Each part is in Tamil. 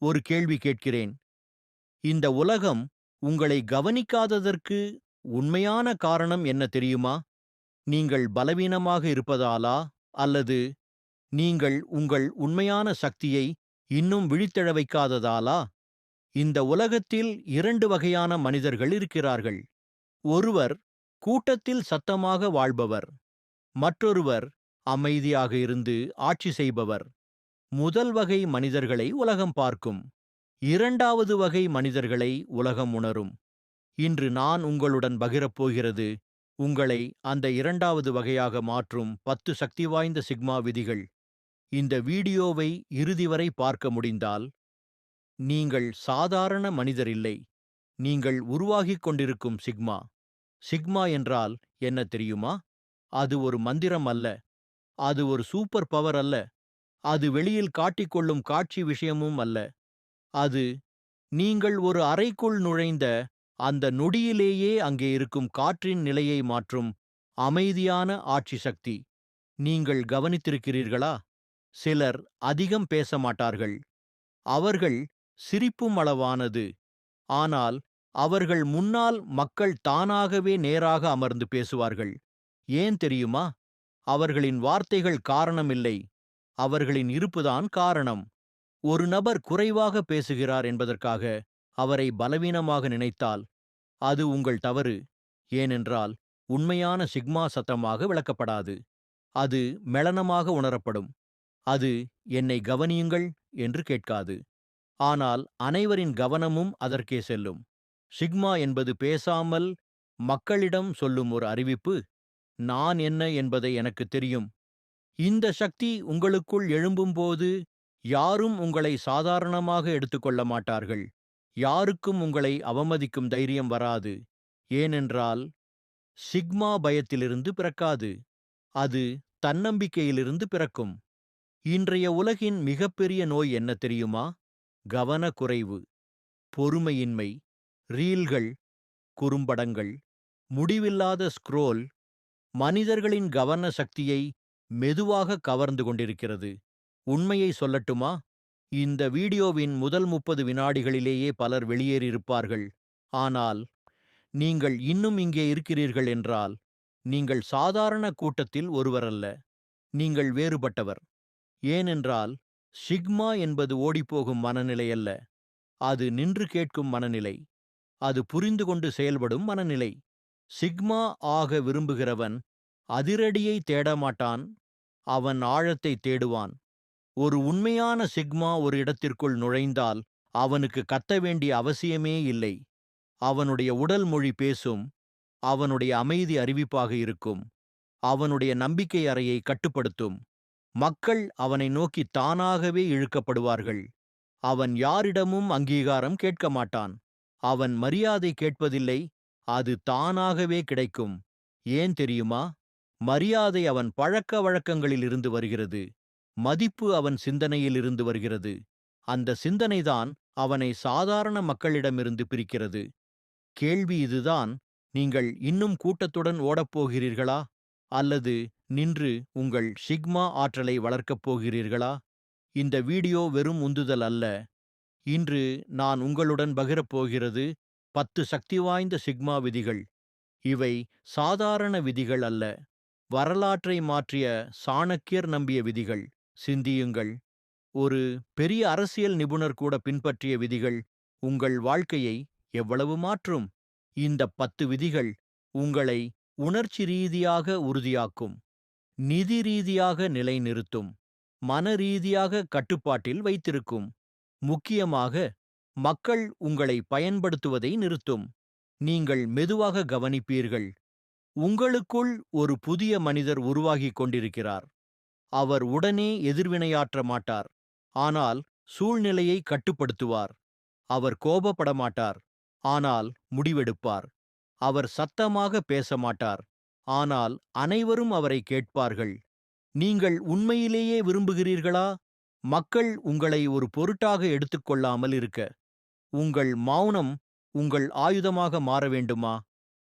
ஒரு கேள்வி கேட்கிறேன். இந்த உலகம் உங்களை கவனிக்காததற்கு உண்மையான காரணம் என்ன தெரியுமா? நீங்கள் பலவீனமாக இருப்பதாலா? அல்லது நீங்கள் உங்கள் உண்மையான சக்தியை இன்னும் விழித்தெழ வைக்காததாலா? இந்த உலகத்தில் இரண்டு வகையான மனிதர்கள் இருக்கிறார்கள். ஒருவர் கூட்டத்தில் சத்தமாக வாழ்பவர். மற்றொருவர் அமைதியாக இருந்து ஆட்சி செய்பவர். முதல் வகை மனிதர்களை உலகம் பார்க்கும். இரண்டாவது வகை மனிதர்களை உலகம் உணரும். இன்று நான் உங்களுடன் பகிரப் போகிறது உங்களை அந்த இரண்டாவது வகையாக மாற்றும் 10 சக்தி வாய்ந்த சிக்மா விதிகள். இந்த வீடியோவை இறுதி வரை பார்க்க முடிந்தால் நீங்கள் சாதாரண மனிதர் இல்லை. நீங்கள் உருவாகிக் கொண்டிருக்கும் சிக்மா. சிக்மா என்றால் என்ன தெரியுமா? அது ஒரு மந்திரம் அல்ல. அது ஒரு சூப்பர் பவர் அல்ல. அது வெளியில் காட்டிக்கொள்ளும் காட்சி விஷயமும் அல்ல. அது நீங்கள் ஒரு அறைக்குள் நுழைந்த அந்த நொடியிலேயே அங்கே இருக்கும் காற்றின் நிலையை மாற்றும் அமைதியான ஆட்சி சக்தி. நீங்கள் கவனித்திருக்கிறீர்களா? சிலர் அதிகம் பேச மாட்டார்கள். அவர்கள் சிரிப்பும் அளவானது. ஆனால் அவர்கள் முன்னால் மக்கள் தானாகவே நேராக அமர்ந்து பேசுவார்கள். ஏன் தெரியுமா? அவர்களின் வார்த்தைகள் காரணமில்லை. அவர்களின் இருப்புதான் காரணம். ஒரு நபர் குறைவாக பேசுகிறார் என்பதற்காக அவரை பலவீனமாக நினைத்தால் அது உங்கள் தவறு. ஏனென்றால் உண்மையான சிக்மா சத்தமாக விளக்கப்படாது. அது மெளனமாக உணரப்படும். அது என்னை கவனியுங்கள் என்று கேட்காது. ஆனால் அனைவரின் கவனமும் அதற்கே செல்லும். சிக்மா என்பது பேசாமல் மக்களிடம் சொல்லும் ஒரு அறிவிப்பு. நான் என்ன என்பதை எனக்கு தெரியும். இந்த சக்தி உங்களுக்குள் எழும்பும்போது யாரும் உங்களை சாதாரணமாக எடுத்துக்கொள்ள மாட்டார்கள். யாருக்கும் உங்களை அவமதிக்கும் தைரியம் வராது. ஏனென்றால் சிக்மா பயத்திலிருந்து பிறக்காது. அது தன்னம்பிக்கையிலிருந்து பிறக்கும். இன்றைய உலகின் மிகப்பெரிய நோய் என்ன தெரியுமா? கவனக்குறைவு, பொறுமையின்மை, ரீல்கள், குறும்படங்கள், முடிவில்லாத ஸ்க்ரோல் மனிதர்களின் கவன சக்தியை மெதுவாக கவர்ந்து கொண்டிருக்கிறது. உண்மையை சொல்லட்டுமா? இந்த வீடியோவின் முதல் 30 வினாடிகளிலேயே பலர் வெளியேறியிருப்பார்கள். ஆனால் நீங்கள் இன்னும் இங்கே இருக்கிறீர்கள் என்றால் நீங்கள் சாதாரண கூட்டத்தில் ஒருவரல்ல. நீங்கள் வேறுபட்டவர். ஏனென்றால் சிக்மா என்பது ஓடிப்போகும் மனநிலை அல்ல. அது நின்று கேட்கும் மனநிலை. அது புரிந்து கொண்டு செயல்படும் மனநிலை. சிக்மா ஆக விரும்புகிறவன் அதிரடியை தேடமாட்டான். அவன் ஆழத்தை தேடுவான். ஒரு உண்மையான சிக்மா ஒரு இடத்திற்குள் நுழைந்தால் அவனுக்கு கத்த வேண்டிய அவசியமே இல்லை. அவனுடைய உடல் மொழி பேசும். அவனுடைய அமைதி அறிவிப்பாக இருக்கும். அவனுடைய நம்பிக்கை அறையை கட்டுப்படுத்தும். மக்கள் அவனை நோக்கி தானாகவே இழுக்கப்படுவார்கள். அவன் யாரிடமும் அங்கீகாரம் கேட்க மாட்டான். அவன் மரியாதை கேட்பதில்லை. அது தானாகவே கிடைக்கும். ஏன் தெரியுமா? மரியாதை அவன் பழக்க வழக்கங்களிலிருந்து வருகிறது. மதிப்பு அவன் சிந்தனையிலிருந்து வருகிறது. அந்த சிந்தனைதான் அவனை சாதாரண மக்களிடமிருந்து பிரிக்கிறது. கேள்வி இதுதான்: நீங்கள் இன்னும் கூட்டத்துடன் ஓடப்போகிறீர்களா? அல்லது நின்று உங்கள் சிக்மா ஆற்றலை வளர்க்கப் போகிறீர்களா? இந்த வீடியோ வெறும் உந்துதல் அல்ல. இன்று நான் உங்களுடன் பகிரப் போகிறது 10 சக்தி வாய்ந்த சிக்மா விதிகள். இவை சாதாரண விதிகள் அல்ல. வரலாற்றை மாற்றிய சாணக்கியர் நம்பிய விதிகள். சிந்தியுங்கள். ஒரு பெரிய அரசியல் நிபுணர் கூட பின்பற்றிய விதிகள் உங்கள் வாழ்க்கையை எவ்வளவு மாற்றும்? இந்த 10 விதிகள் உங்களை உணர்ச்சி ரீதியாக உறுதியாக்கும், நிதி ரீதியாக நிலைநிறுத்தும், மன ரீதியாக கட்டுப்பாட்டில் வைத்திருக்கும். முக்கியமாக மக்கள் உங்களை பயன்படுத்துவதை நிறுத்தும். நீங்கள் மெதுவாக கவனிப்பீர்கள். உங்களுக்குள் ஒரு புதிய மனிதர் உருவாகிக் கொண்டிருக்கிறார். அவர் உடனே எதிர்வினையாற்ற மாட்டார். ஆனால் சூழ்நிலையை கட்டுப்படுத்துவார். அவர் கோபப்பட மாட்டார். ஆனால் முடிவெடுப்பார். அவர் சத்தமாக பேச மாட்டார். ஆனால் அனைவரும் அவரை கேட்பார்கள். நீங்கள் உண்மையிலேயே விரும்புகிறீர்களா? மக்கள் உங்களை ஒரு பொருட்டாக எடுத்துக்கொள்ளாமல் இருக்க. உங்கள் மௌனம் உங்கள் ஆயுதமாக மாற வேண்டுமா?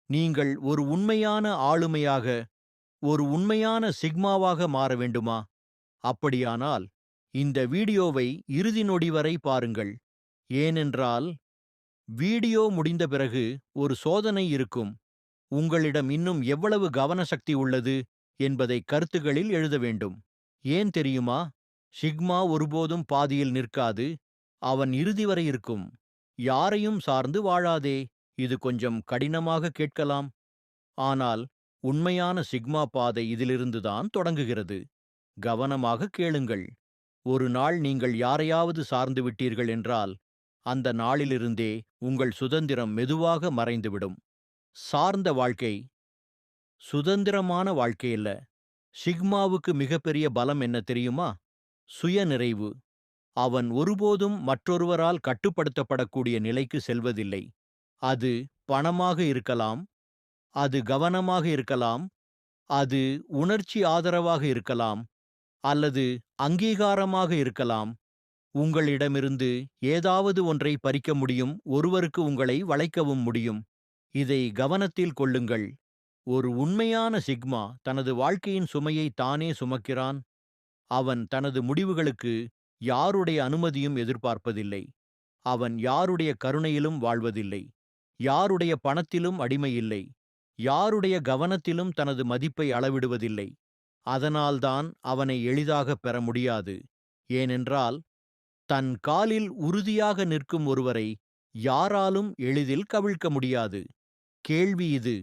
நீங்கள் ஒரு உண்மையான ஆளுமையாக, ஒரு உண்மையான சிக்மாவாக மாற வேண்டுமா? அப்படியானால் இந்த வீடியோவை இறுதி நொடி வரை பாருங்கள். ஏனென்றால் வீடியோ முடிந்த பிறகு ஒரு சோதனை இருக்கும். உங்களிடம் இன்னும் எவ்வளவு கவனசக்தி உள்ளது என்பதை கருத்துகளில் எழுத வேண்டும். ஏன் தெரியுமா? சிக்மா ஒருபோதும் பாதியில் நிற்காது. அவன் இறுதி வரை இருக்கும். யாரையும் சார்ந்து வாழாதே. இது கொஞ்சம் கடினமாக கேட்கலாம். ஆனால் உண்மையான சிக்மா பாதை இதிலிருந்துதான் தொடங்குகிறது. கவனமாக கேளுங்கள். ஒரு நாள் நீங்கள் யாரையாவது சார்ந்து விட்டீர்கள் என்றால், அந்த நாளிலிருந்தே உங்கள் சுதந்திரம் மெதுவாக மறைந்துவிடும். சார்ந்த வாழ்க்கை சுதந்திரமான வாழ்க்கையில்ல. சிக்மாவுக்கு மிகப்பெரிய பலம் என்ன தெரியுமா? சுயநிறைவு. அவன் ஒருபோதும் மற்றொருவரால் கட்டுப்படுத்தப்படக்கூடிய நிலைக்கு செல்வதில்லை. அது பணமாக இருக்கலாம், அது கவனமாக இருக்கலாம், அது உணர்ச்சி ஆதரவாக இருக்கலாம், அல்லது அங்கீகாரமாக இருக்கலாம். உங்களிடமிருந்து ஏதாவது ஒன்றை பறிக்க முடியும், ஒருவருக்கு உங்களை வளைக்கவும் முடியும். இதை கவனத்தில் கொள்ளுங்கள். ஒரு உண்மையான சிக்மா தனது வாழ்க்கையின் சுமையை தானே சுமக்கிறான். அவன் தனது முடிவுகளுக்கு யாருடைய அனுமதியும் எதிர்பார்ப்பதில்லை. அவன் யாருடைய கருணையிலும் வாழ்வதில்லை. யாருடைய பணத்திலும் அடிமையில்லை. யாருடைய கவனத்திலும் தனது மதிப்பை அளவிடுவதில்லை. அதனால்தான் அவனை எளிதாக பெற முடியாது. ஏனென்றால் தன் காலில் உறுதியாக நிற்கும் ஒருவரை யாராலும் எளிதில் கவிழ்க்க முடியாது. கேள்வி இது: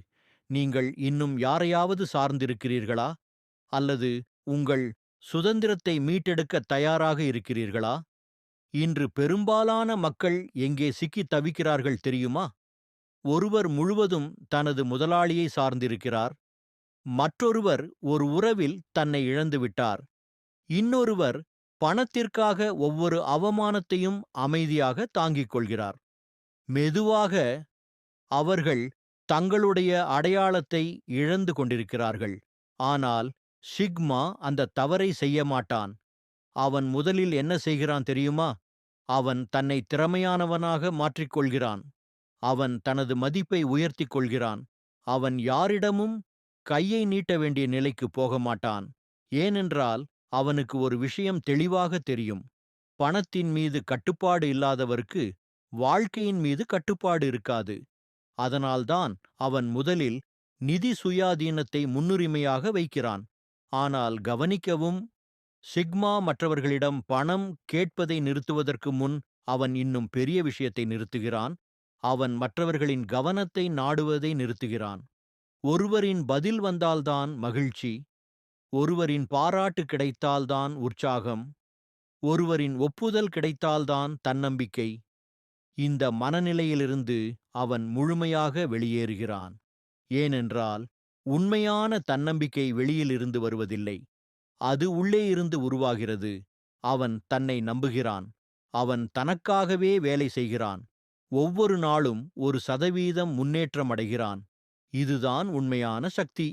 நீங்கள் இன்னும் யாரையாவது சார்ந்திருக்கிறீர்களா? அல்லது உங்கள் சுதந்திரத்தை மீட்டெடுக்க தயாராக இருக்கிறீர்களா? இன்று பெரும்பாலான மக்கள் எங்கே சிக்கித் தவிக்கிறார்கள் தெரியுமா? ஒருவர் முழுவதும் தனது முதலாளியை சார்ந்திருக்கிறார். மற்றொருவர் ஒரு உறவில் தன்னை இழந்துவிட்டார். இன்னொருவர் பணத்திற்காக ஒவ்வொரு அவமானத்தையும் அமைதியாக தாங்கிக் கொள்கிறார். மெதுவாக அவர்கள் தங்களுடைய அடையாளத்தை இழந்து கொண்டிருக்கிறார்கள். ஆனால் சிக்மா அந்த தவறை செய்ய மாட்டான். அவன் முதலில் என்ன செய்கிறான் தெரியுமா? அவன் தன்னை திறமையானவனாக மாற்றிக்கொள்கிறான். அவன் தனது மதிப்பை உயர்த்திக் கொள்கிறான். அவன் யாரிடமும் கையை நீட்ட வேண்டிய நிலைக்கு போக மாட்டான். ஏனென்றால் அவனுக்கு ஒரு விஷயம் தெளிவாக தெரியும்: பணத்தின் மீது கட்டுப்பாடு இல்லாதவருக்கு வாழ்க்கையின் மீது கட்டுப்பாடு இருக்காது. அதனால்தான் அவன் முதலில் நிதி சுயாதீனத்தை முன்னுரிமையாக வைக்கிறான். ஆனால் கவனிக்கவும், சிக்மா மற்றவர்களிடம் பணம் கேட்பதை நிறுத்துவதற்கு முன் அவன் இன்னும் பெரிய விஷயத்தை நிறுத்துகிறான். அவன் மற்றவர்களின் கவனத்தை நாடுவதை நிறுத்துகிறான். ஒருவரின் பதில் வந்தால்தான் மகிழ்ச்சி, ஒருவரின் பாராட்டு கிடைத்தால்தான் உற்சாகம், ஒருவரின் ஒப்புதல் கிடைத்தால்தான் தன்னம்பிக்கை. இந்த மனநிலையிலிருந்து அவன் முழுமையாக வெளியேறுகிறான். ஏனென்றால் உண்மையான தன்னம்பிக்கை வெளியிலிருந்து வருவதில்லை, அது உள்ளே இருந்து உருவாகிறது. அவன் தன்னை நம்புகிறான். அவன் தனக்காகவே வேலை செய்கிறான். ஒவ்வொரு நாளும் 1% முன்னேற்றம் அடைகிறான். இதுதான் உண்மையான சக்தி.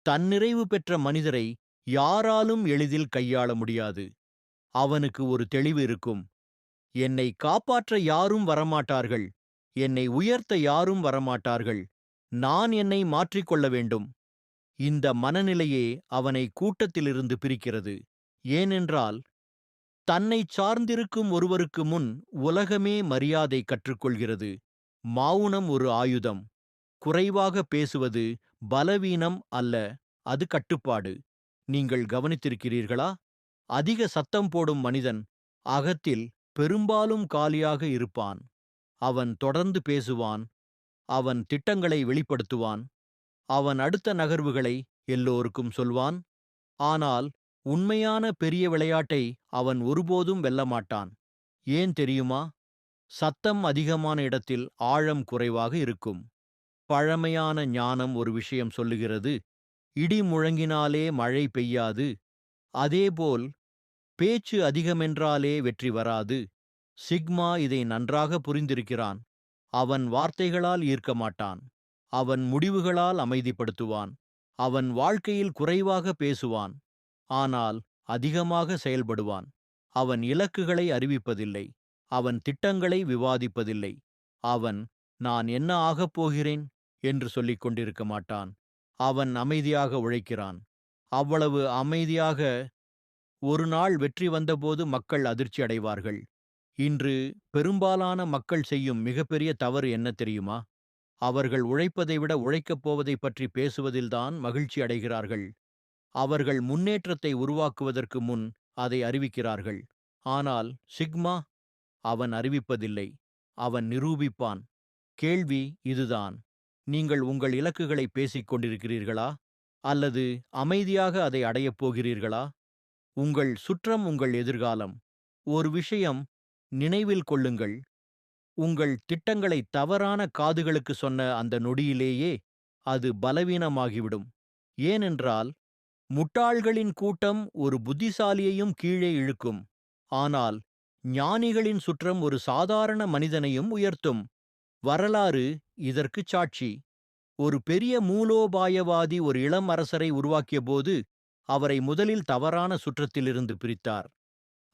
தன்னிறைவு பெற்ற மனிதரை யாராலும் எளிதில் கையாள முடியாது. அவனுக்கு ஒரு தெளிவு இருக்கும்: என்னை காப்பாற்ற யாரும் வரமாட்டார்கள். என்னை உயர்த்த யாரும் வரமாட்டார்கள். நான் என்னை மாற்றிக்கொள்ள வேண்டும். இந்த மனநிலையே அவனை கூட்டத்திலிருந்து பிரிக்கிறது. ஏனென்றால் தன்னைச் சார்ந்திருக்கும் ஒருவருக்கு முன் உலகமே மரியாதை கற்றுக்கொள்கிறது. மௌனம் ஒரு ஆயுதம். குறைவாக பேசுவது பலவீனம் அல்ல, அது கட்டுப்பாடு. நீங்கள் கவனித்திருக்கிறீர்களா? அதிக சத்தம் போடும் மனிதன் அகத்தில் பெரும்பாலும் காலியாக இருப்பான். அவன் தொடர்ந்து பேசுவான். அவன் திட்டங்களை வெளிப்படுத்துவான். அவன் அடுத்த நகர்வுகளை எல்லோருக்கும் சொல்வான். ஆனால் உண்மையான பெரிய விளையாட்டை அவன் ஒருபோதும் வெல்லமாட்டான். ஏன் தெரியுமா? சத்தம் அதிகமான இடத்தில் ஆழம் குறைவாக இருக்கும். பழமையான ஞானம் ஒரு விஷயம் சொல்லுகிறது: இடி முழங்கினாலே மழை பெய்யாது. அதேபோல் பேச்சு அதிகமென்றாலே வெற்றி வராது. சிக்மா இதை நன்றாக புரிந்திருக்கிறான். அவன் வார்த்தைகளால் ஈர்க்க மாட்டான். அவன் முடிவுகளால் அமைதிப்படுத்துவான். அவன் வாழ்க்கையில் குறைவாக பேசுவான், ஆனால் அதிகமாக செயல்படுவான். அவன் இலக்குகளை அறிவிப்பதில்லை. அவன் திட்டங்களை விவாதிப்பதில்லை. அவன் நான் என்ன ஆகப் போகிறேன் என்று சொல்லிக் கொண்டிருக்க மாட்டான். அவன் அமைதியாக உழைக்கிறான். அவ்வளவு அமைதியாக ஒரு நாள் வெற்றி வந்தபோது மக்கள் அதிர்ச்சி அடைவார்கள். இன்று பெரும்பாலான மக்கள் செய்யும் மிகப்பெரிய தவறு என்ன தெரியுமா? அவர்கள் உழைப்பதை விட உழைக்கப் போவதைப் பற்றி பேசுவதில்தான் மகிழ்ச்சி அடைகிறார்கள். அவர்கள் முன்னேற்றத்தை உருவாக்குவதற்கு முன் அதை அறிவிக்கிறார்கள். ஆனால் சிக்மா, அவன் அறிவிப்பதில்லை. அவன் நிரூபிப்பான். கேள்வி இதுதான்: நீங்கள் உங்கள் இலக்குகளை பேசிக் கொண்டிருக்கிறீர்களா? அல்லது அமைதியாக அதை அடையப் போகிறீர்களா? உங்கள் சுற்றம் உங்கள் எதிர்காலம். ஒரு விஷயம் நினைவில் கொள்ளுங்கள்: உங்கள் திட்டங்களை தவறான காதுகளுக்கு சொன்ன அந்த நொடியிலேயே அது பலவீனமாகிவிடும். ஏனென்றால் முட்டாள்களின் கூட்டம் ஒரு புத்திசாலியையும் கீழே இழுக்கும். ஆனால் ஞானிகளின் சுற்றம் ஒரு சாதாரண மனிதனையும் உயர்த்தும். வரலாறு இதற்குச் சாட்சி. ஒரு பெரிய மூலோபாயவாதி ஒரு இளம் அரசரை உருவாக்கியபோது அவரை முதலில் தவறான சுற்றத்திலிருந்து பிரித்தார்.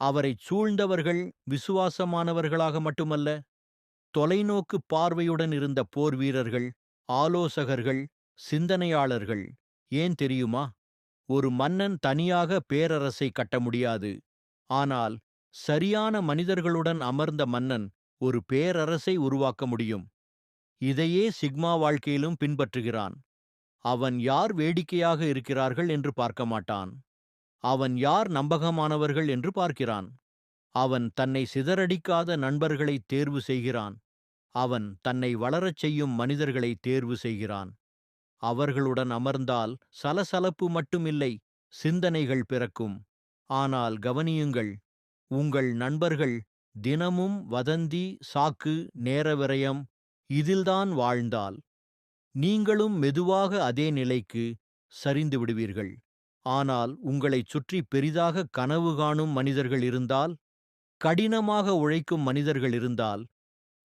அவரைச் சூழ்ந்தவர்கள் விசுவாசமானவர்களாக மட்டுமல்ல, தொலைநோக்கு பார்வையுடன் இருந்த போர் வீரர்கள், ஆலோசகர்கள், சிந்தனையாளர்கள். ஏன் தெரியுமா? ஒரு மன்னன் தனியாக பேரரசை கட்ட முடியாது. ஆனால் சரியான மனிதர்களுடன் அமர்ந்த மன்னன் ஒரு பேரரசை உருவாக்க முடியும். இதையே சிக்மா வாழ்க்கையிலும் பின்பற்றுகிறான். அவன் யார் வேடிக்கையாக இருக்கிறார்கள் என்று பார்க்க மாட்டான். அவன் யார் நம்பகமானவர்கள் என்று பார்க்கிறான். அவன் தன்னை சிதறடிக்காத நண்பர்களை தேர்வு செய்கிறான். அவன் தன்னை வளரச் செய்யும் மனிதர்களை தேர்வு செய்கிறான். அவர்களுடன் அமர்ந்தால் சலசலப்பு மட்டுமில்லை, சிந்தனைகள் பிறக்கும். ஆனால் கவனியுங்கள், உங்கள் நண்பர்கள் தினமும் வதந்தி, சாக்கு, நேர விரயம் இதில்தான் வாழ்ந்தால் நீங்களும் மெதுவாக அதே நிலைக்கு சரிந்து விடுவீர்கள். ஆனால் உங்களைச் சுற்றி பெரிதாக கனவு காணும் மனிதர்கள் இருந்தால், கடினமாக உழைக்கும் மனிதர்கள் இருந்தால்,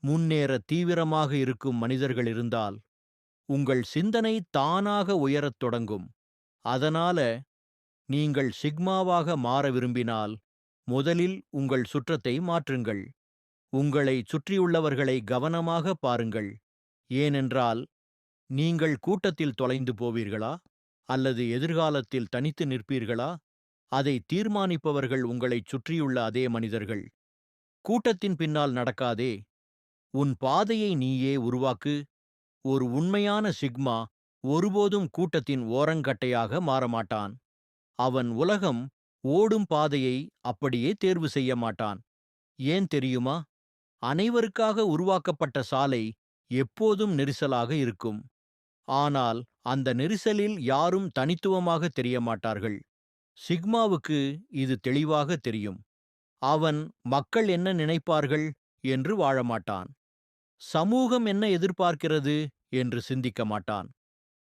முன்னேற தீவிரமாக இருக்கும் மனிதர்கள் இருந்தால், உங்கள் சிந்தனை தானாக உயரத் தொடங்கும். அதனால நீங்கள் சிக்மாவாக மாற விரும்பினால் முதலில் உங்கள் சுற்றத்தை மாற்றுங்கள். உங்களை சுற்றியுள்ளவர்களை கவனமாக பாருங்கள். ஏனென்றால் நீங்கள் கூட்டத்தில் தொலைந்து போவீர்களா அல்லது எதிர்காலத்தில் தனித்து நிற்பீர்களா? அதை தீர்மானிப்பவர்கள் உங்களைச் சுற்றியுள்ள அதே மனிதர்கள். கூட்டத்தின் பின்னால் நடக்காதே. உன் பாதையை நீயே உருவாக்கு. ஒரு உண்மையான சிக்மா ஒருபோதும் கூட்டத்தின் ஓரங்கட்டையாக மாறமாட்டான். அவன் உலகம் ஓடும் பாதையை அப்படியே தேர்வு செய்ய மாட்டான். ஏன் தெரியுமா? அனைவருக்காக உருவாக்கப்பட்ட சாலை எப்போதும் நெரிசலாக இருக்கும். ஆனால் அந்த நெரிசலில் யாரும் தனித்துவமாக தெரிய மாட்டார்கள். சிக்மாவுக்கு இது தெளிவாக தெரியும். அவன் மக்கள் என்ன நினைப்பார்கள் என்று வாழமாட்டான். சமூகம் என்ன எதிர்பார்க்கிறது என்று சிந்திக்க மாட்டான்.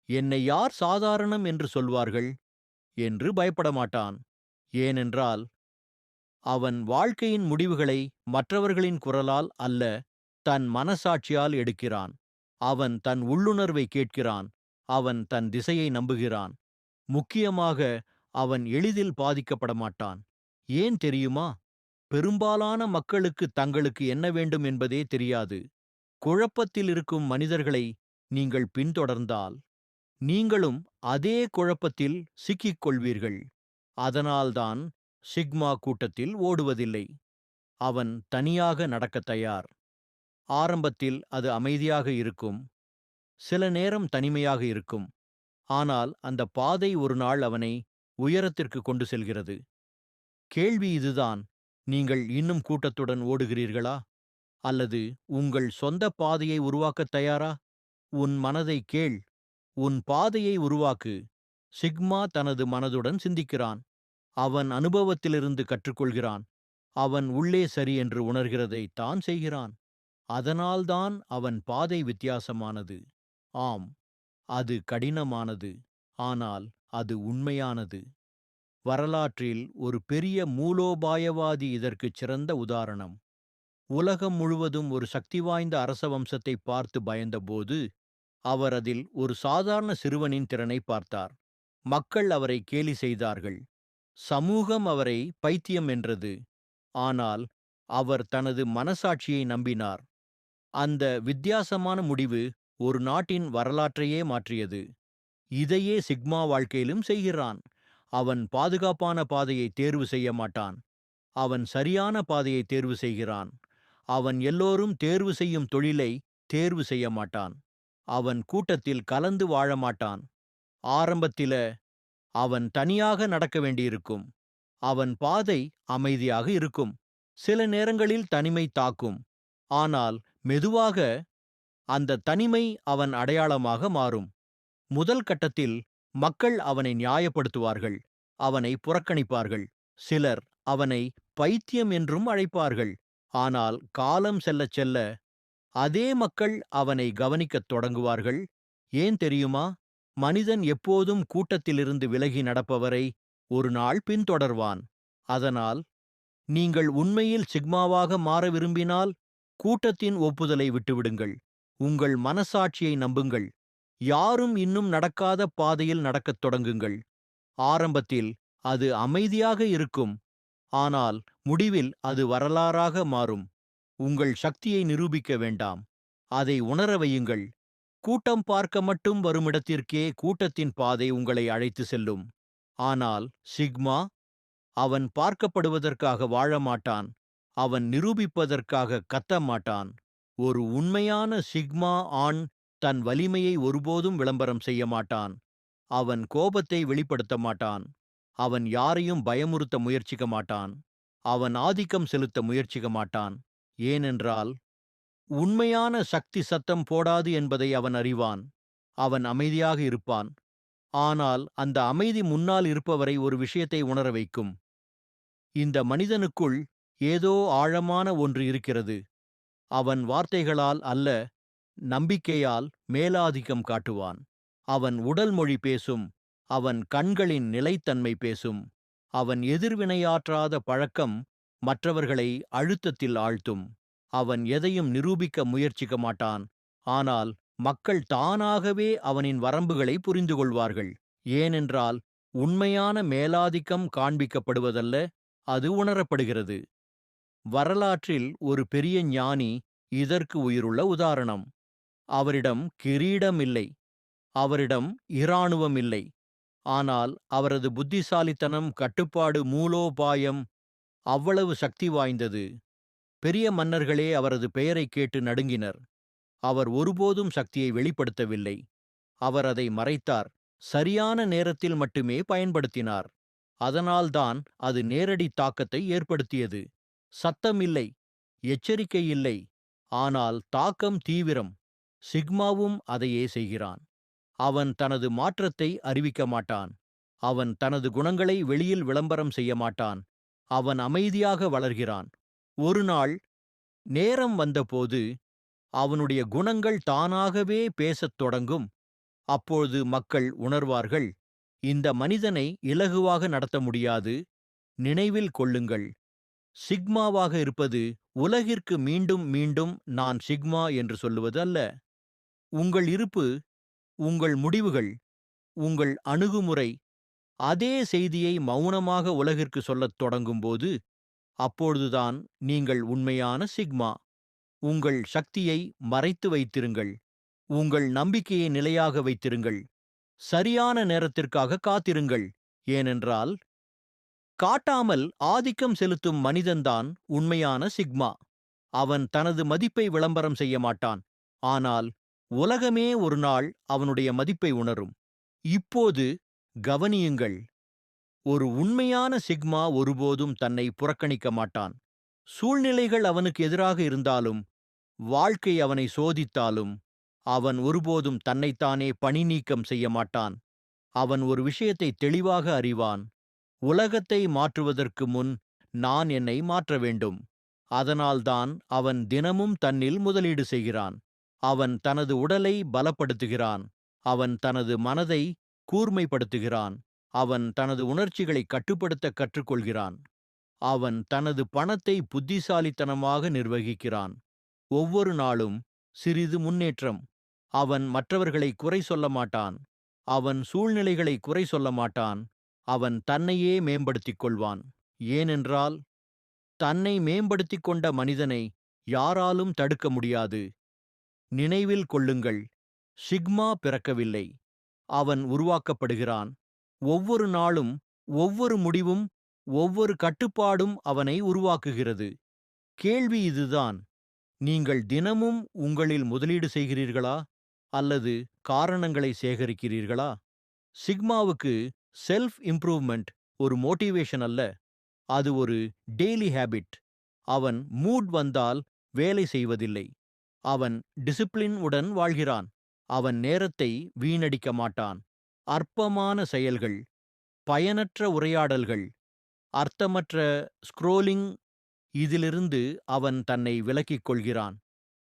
என்னை யார் சாதாரணம் என்று சொல்வார்கள் என்று பயப்பட மாட்டான். ஏனென்றால் அவன் வாழ்க்கையின் முடிவுகளை மற்றவர்களின் குரலால் அல்ல, தன் மனசாட்சியால் எடுக்கிறான். அவன் தன் உள்ளுணர்வை கேட்கிறான். அவன் தன் திசையை நம்புகிறான். முக்கியமாக அவன் எளிதில் பாதிக்கப்பட மாட்டான். ஏன் தெரியுமா? பெரும்பாலான மக்களுக்கு தங்களுக்கு என்ன வேண்டும் என்பதே தெரியாது. குழப்பத்தில் இருக்கும் மனிதர்களை நீங்கள் பின்தொடர்ந்தால் நீங்களும் அதே குழப்பத்தில் சிக்கிக் கொள்வீர்கள். அதனால்தான் சிக்மா கூட்டத்தில் ஓடுவதில்லை. அவன் தனியாக நடக்கத் தயார். ஆரம்பத்தில் அது அமைதியாக இருக்கும். சில நேரம் தனிமையாக இருக்கும். ஆனால் அந்த பாதை ஒரு நாள் அவனை உயரத்திற்கு கொண்டு செல்கிறது. கேள்வி இதுதான்: நீங்கள் இன்னும் கூட்டத்துடன் ஓடுகிறீர்களா? அல்லது உங்கள் சொந்த பாதையை உருவாக்கத் தயாரா? உன் மனதை கேள். உன் பாதையை உருவாக்கு. சிக்மா தனது மனதுடன் சிந்திக்கிறான். அவன் அனுபவத்திலிருந்து கற்றுக்கொள்கிறான். அவன் உள்ளே சரி என்று உணர்கிறதை தான் செய்கிறான். அதனால்தான் அவன் பாதை வித்தியாசமானது. ஆம், அது கடினமானது. ஆனால் அது உண்மையானது. வரலாற்றில் ஒரு பெரிய மூலோபாயவாதி இதற்குச் சிறந்த உதாரணம். உலகம் முழுவதும் ஒரு சக்தி வாய்ந்த அரச வம்சத்தை பார்த்து பயந்தபோது அவர் அதில் ஒரு சாதாரண சிறுவனின் திறனை பார்த்தார். மக்கள் அவரை கேலி செய்தார்கள். சமூகம் அவரை பைத்தியம் என்றது. ஆனால் அவர் தனது மனசாட்சியை நம்பினார். அந்த வித்தியாசமான முடிவு ஒரு நாட்டின் வரலாற்றையே மாற்றியது. இதையே சிக்மா வாழ்க்கையிலும் செய்கிறான். அவன் பாதுகாப்பான பாதையை தேர்வு செய்ய மாட்டான். அவன் சரியான பாதையை தேர்வு செய்கிறான். அவன் எல்லோரும் தேர்வு செய்யும் தொழிலை தேர்வு செய்ய மாட்டான். அவன் கூட்டத்தில் கலந்து வாழ மாட்டான். ஆரம்பத்தில அவன் தனியாக நடக்க வேண்டியிருக்கும். அவன் பாதை அமைதியாக இருக்கும். சில நேரங்களில் தனிமை தாக்கும். ஆனால் மெதுவாக அந்த தனிமை அவன் அடையாளமாக மாறும். முதல் கட்டத்தில் மக்கள் அவனை நியாயப்படுத்துவார்கள். அவனை புறக்கணிப்பார்கள். சிலர் அவனை பைத்தியம் என்றும் அழைப்பார்கள். ஆனால் காலம் செல்லச் செல்ல அதே மக்கள் அவனை கவனிக்கத் தொடங்குவார்கள். ஏன் தெரியுமா? மனிதன் எப்போதும் கூட்டத்திலிருந்து விலகி நடப்பவரை ஒரு நாள் பின்தொடர்வான். அதனால் நீங்கள் உண்மையில் சிக்மாவாக மாற விரும்பினால் கூட்டத்தின் ஒப்புதலை விட்டுவிடுங்கள். உங்கள் மனசாட்சியை நம்புங்கள். யாரும் இன்னும் நடக்காத பாதையில் நடக்கத் தொடங்குங்கள். ஆரம்பத்தில் அது அமைதியாக இருக்கும். ஆனால் முடிவில் அது வரலாறாக மாறும். உங்கள் சக்தியை நிரூபிக்க வேண்டாம். அதை உணர வையுங்கள். கூட்டம் பார்க்க மட்டும் வருமிடத்திற்கே கூட்டத்தின் பாதை உங்களை அழைத்து செல்லும். ஆனால் சிக்மா, அவன் பார்க்கப்படுவதற்காக வாழ மாட்டான். அவன் நிரூபிப்பதற்காக கத்த மாட்டான். ஒரு உண்மையான சிக்மா ஆண் தன் வலிமையை ஒருபோதும் விளம்பரம் செய்ய மாட்டான். அவன் கோபத்தை வெளிப்படுத்த மாட்டான். அவன் யாரையும் பயமுறுத்த முயற்சிக்க மாட்டான். அவன் ஆதிக்கம் செலுத்த முயற்சிக்க மாட்டான். ஏனென்றால் உண்மையான சக்தி சத்தம் போடாது என்பதை அவன் அறிவான். அவன் அமைதியாக இருப்பான். ஆனால் அந்த அமைதி முன்னால் இருப்பவரை ஒரு விஷயத்தை உணர வைக்கும். இந்த மனிதனுக்குள் ஏதோ ஆழமான ஒன்று இருக்கிறது. அவன் வார்த்தைகளால் அல்ல, நம்பிக்கையால் மேலாதிக்கம் காட்டுவான். அவன் உடல் மொழி பேசும். அவன் கண்களின் நிலைத்தன்மை பேசும். அவன் எதிர்வினையாற்றாத பழக்கம் மற்றவர்களை அழுத்தத்தில் ஆழ்த்தும். அவன் எதையும் நிரூபிக்க முயற்சிக்க மாட்டான். ஆனால் மக்கள் தானாகவே அவனின் வரம்புகளை புரிந்து கொள்வார்கள். ஏனென்றால் உண்மையான மேலாதிக்கம் காண்பிக்கப்படுவதல்ல, அது உணரப்படுகிறது. வரலாற்றில் ஒரு பெரிய ஞானி இதற்கு உயிருள்ள உதாரணம். அவரிடம் கிரீடம் இல்லை. அவரிடம் இராணுவம் இல்லை. ஆனால் அவரது புத்திசாலித்தனம், கட்டுப்பாடு, மூலோபாயம் அவ்வளவு சக்தி வாய்ந்தது. பெரிய மன்னர்களே அவரது பெயரைக் கேட்டு நடுங்கினர். அவர் ஒருபோதும் சக்தியை வெளிப்படுத்தவில்லை. அவர் அதை மறைத்தார். சரியான நேரத்தில் மட்டுமே பயன்படுத்தினார். அதனால்தான் அது நேரடி தாக்கத்தை ஏற்படுத்தியது. சத்தம் இல்லை, எச்சரிக்கை இல்லை, ஆனால் தாக்கம் தீவிரம். சிக்மாவும் அதையே செய்கிறான். அவன் தனது மாற்றத்தை அறிவிக்க மாட்டான். அவன் தனது குணங்களை வெளியில் விளம்பரம் செய்ய மாட்டான். அவன் அமைதியாக வளர்கிறான். ஒரு நாள் நேரம் வந்தபோது அவனுடைய குணங்கள் தானாகவே பேசத் தொடங்கும். அப்பொழுது மக்கள் உணர்வார்கள், இந்த மனிதனை இலகுவாக நடத்த முடியாது. நினைவில் கொள்ளுங்கள், சிக்மாவாக இருப்பது உலகிற்கு மீண்டும் மீண்டும் நான் சிக்மா என்று சொல்லுவது அல்ல. உங்கள் இருப்பு, உங்கள் முடிவுகள், உங்கள் அணுகுமுறை அதே செய்தியை மௌனமாக உலகிற்கு சொல்லத் தொடங்கும்போது, அப்பொழுதுதான் நீங்கள் உண்மையான சிக்மா. உங்கள் சக்தியை மறைத்து வைத்திருங்கள். உங்கள் நம்பிக்கையை நிலையாக வைத்திருங்கள். சரியான நேரத்திற்காக காத்திருங்கள். ஏனென்றால் காட்டாமல் ஆதிக்கம் செலுத்தும் மனிதன்தான் உண்மையான சிக்மா. அவன் தனது மதிப்பை விளம்பரம் செய்ய மாட்டான். ஆனால் உலகமே ஒரு நாள் அவனுடைய மதிப்பை உணரும். இப்போது கவனியுங்கள். ஒரு உண்மையான சிக்மா ஒருபோதும் தன்னை புறக்கணிக்க மாட்டான். சூழ்நிலைகள் அவனுக்கு எதிராக இருந்தாலும், வாழ்க்கை அவனை சோதித்தாலும், அவன் ஒருபோதும் தன்னைத்தானே பணி நீக்கம் செய்ய மாட்டான். அவன் ஒரு விஷயத்தை தெளிவாக அறிவான். உலகத்தை மாற்றுவதற்கு முன் நான் என்னை மாற்ற வேண்டும். அதனால்தான் அவன் தினமும் தன்னில் முதலீடு செய்கிறான். அவன் தனது உடலை பலப்படுத்துகிறான். அவன் தனது மனதை கூர்மைப்படுத்துகிறான். அவன் தனது உணர்ச்சிகளை கட்டுப்படுத்த கற்றுக்கொள்கிறான். அவன் தனது பணத்தை புத்திசாலித்தனமாக நிர்வகிக்கிறான். ஒவ்வொரு நாளும் சிறிது முன்னேற்றம். அவன் மற்றவர்களை குறை சொல்ல மாட்டான். அவன் சூழ்நிலைகளை குறை சொல்ல மாட்டான். அவன் தன்னையே மேம்படுத்திக் கொள்வான். ஏனென்றால் தன்னை மேம்படுத்திக் கொண்ட மனிதனை யாராலும் தடுக்க முடியாது. நினைவில் கொள்ளுங்கள், சிக்மா பிறக்கவில்லை. அவன் உருவாக்கப்படுகிறான். ஒவ்வொரு நாளும் ஒவ்வொரு முடிவும், ஒவ்வொரு கட்டுப்பாடும் அவனை உருவாக்குகிறது. கேள்வி இதுதான்: நீங்கள் தினமும் உங்களில் முதலீடு செய்கிறீர்களா? அல்லது காரணங்களை சேகரிக்கிறீர்களா? சிக்மாவுக்கு செல்ஃப் இம்ப்ரூவ்மெண்ட் ஒரு மோட்டிவேஷன் அல்ல, அது ஒரு டெய்லி ஹேபிட். அவன் மூட் வந்தால் வேலை செய்வதில்லை. அவன் டிசிப்ளின் உடன் வாழ்கிறான். அவன் நேரத்தை வீணடிக்க மாட்டான். அற்பமான செயல்கள், பயனற்ற உரையாடல்கள், அர்த்தமற்ற ஸ்க்ரோலிங், இதிலிருந்து அவன் தன்னை விலக்கிக் கொள்கிறான்.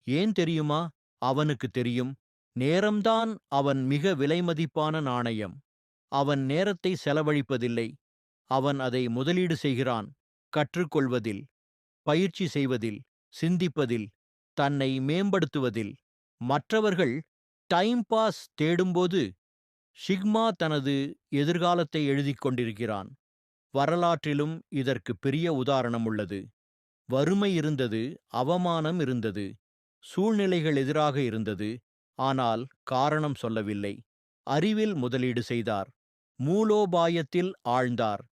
ஏன் தெரியுமா? அவனுக்கு தெரியும், நேரம்தான் அவன் மிக விலைமதிப்பான நாணயம். அவன் நேரத்தை செலவழிப்பதில்லை. அவன் அதை முதலீடு செய்கிறான். கற்றுக்கொள்வதில், பயிற்சி செய்வதில், சிந்திப்பதில், தன்னை மேம்படுத்துவதில். மற்றவர்கள் டைம் பாஸ் தேடும்போது ஷிக்மா தனது எதிர்காலத்தை எழுதிக் கொண்டிருக்கிறான். வரலாற்றிலும் இதற்கு பெரிய உதாரணம் உள்ளது. வறுமை இருந்தது, அவமானம் இருந்தது, சூழ்நிலைகள் எதிராக இருந்தது. ஆனால் காரணம் சொல்லவில்லை. அறிவில் முதலீடு செய்தார். மூலோபாயத்தில் ஆழ்ந்தார்.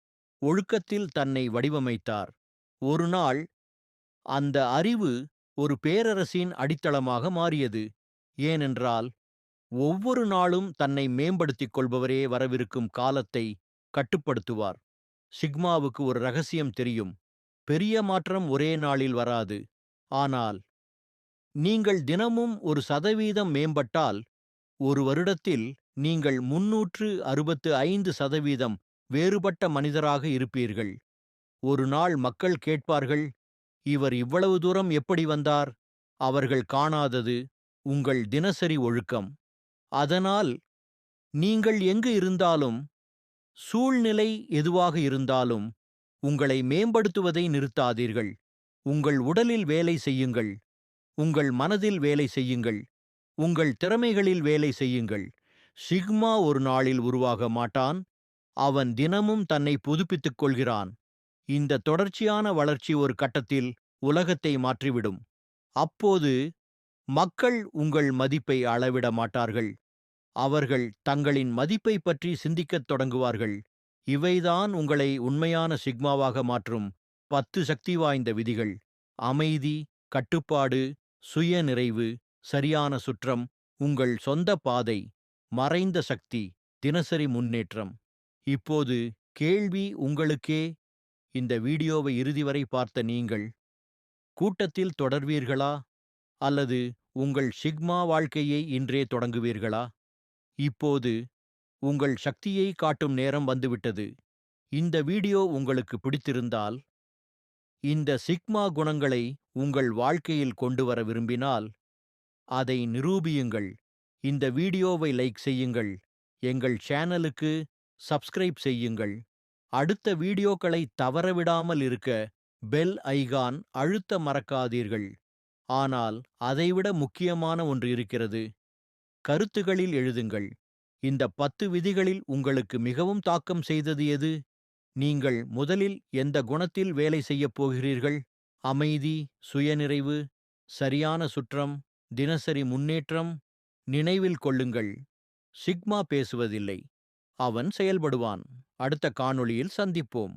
ஒழுக்கத்தில் தன்னை வடிவமைத்தார். ஒரு நாள் அந்த அறிவு ஒரு பேரரசின் அடித்தளமாக மாறியது. ஏனென்றால் ஒவ்வொரு நாளும் தன்னை மேம்படுத்திக் கொள்பவரே வரவிருக்கும் காலத்தை கட்டுப்படுத்துவார். சிக்மாவுக்கு ஒரு ரகசியம் தெரியும்: பெரிய மாற்றம் ஒரே நாளில் வராது. ஆனால் நீங்கள் தினமும் 1% மேம்பட்டால், ஒரு வருடத்தில் நீங்கள் 365% வேறுபட்ட மனிதராக இருப்பீர்கள். ஒரு நாள் மக்கள் கேட்பார்கள், இவர் இவ்வளவு தூரம் எப்படி வந்தார்? அவர்கள் காணாதது உங்கள் தினசரி ஒழுக்கம். அதனால் நீங்கள் எங்கு இருந்தாலும், சூழ்நிலை எதுவாக இருந்தாலும், உங்களை மேம்படுத்துவதை நிறுத்தாதீர்கள். உங்கள் உடலில் வேலை செய்யுங்கள். உங்கள் மனதில் வேலை செய்யுங்கள். உங்கள் திறமைகளில் வேலை செய்யுங்கள். சிக்மா ஒரு நாளில் உருவாக மாட்டான். அவன் தினமும் தன்னை புதுப்பித்துக் கொள்கிறான். இந்த தொடர்ச்சியான வளர்ச்சி ஒரு கட்டத்தில் உலகத்தை மாற்றிவிடும். அப்போது மக்கள் உங்கள் மதிப்பை அளவிட மாட்டார்கள். அவர்கள் தங்களின் மதிப்பை பற்றி சிந்திக்கத் தொடங்குவார்கள். இவைதான் உங்களை உண்மையான சிக்மாவாக மாற்றும் 10 சக்தி வாய்ந்த விதிகள். அமைதி, கட்டுப்பாடு, சுயநிறைவு, சரியான சுற்றம், உங்கள் சொந்த பாதை, மறைந்த சக்தி, தினசரி முன்னேற்றம். இப்போது கேள்வி உங்களுக்கே. இந்த வீடியோவை இறுதி வரை பார்த்த நீங்கள் கூட்டத்தில் தொடர்வீர்களா? அல்லது உங்கள் சிக்மா வாழ்க்கையை இன்றே தொடங்குவீர்களா? இப்போது உங்கள் சக்தியை காட்டும் நேரம் வந்துவிட்டது. இந்த வீடியோ உங்களுக்கு பிடித்திருந்தால், இந்த சிக்மா குணங்களை உங்கள் வாழ்க்கையில் கொண்டு வர விரும்பினால், அதை நிரூபியுங்கள். இந்த வீடியோவை லைக் செய்யுங்கள். எங்கள் சேனலுக்கு சப்ஸ்கிரைப் செய்யுங்கள். அடுத்த வீடியோக்களை தவறவிடாமல் இருக்க பெல் ஐகான் அழுத்த மறக்காதீர்கள். ஆனால் அதைவிட முக்கியமான ஒன்று இருக்கிறது. கருத்துகளில் எழுதுங்கள். இந்த 10 விதிகளில் உங்களுக்கு மிகவும் தாக்கம் செய்தது எது? நீங்கள் முதலில் எந்த குணத்தில் வேலை செய்யப் போகிறீர்கள்? அமைதி, சுயநிறைவு, சரியான சுற்றம், தினசரி முன்னேற்றம். நினைவில் கொள்ளுங்கள், சிக்மா பேசுவதில்லை, அவன் செயல்படுவான். அடுத்த காணொளியில் சந்திப்போம்.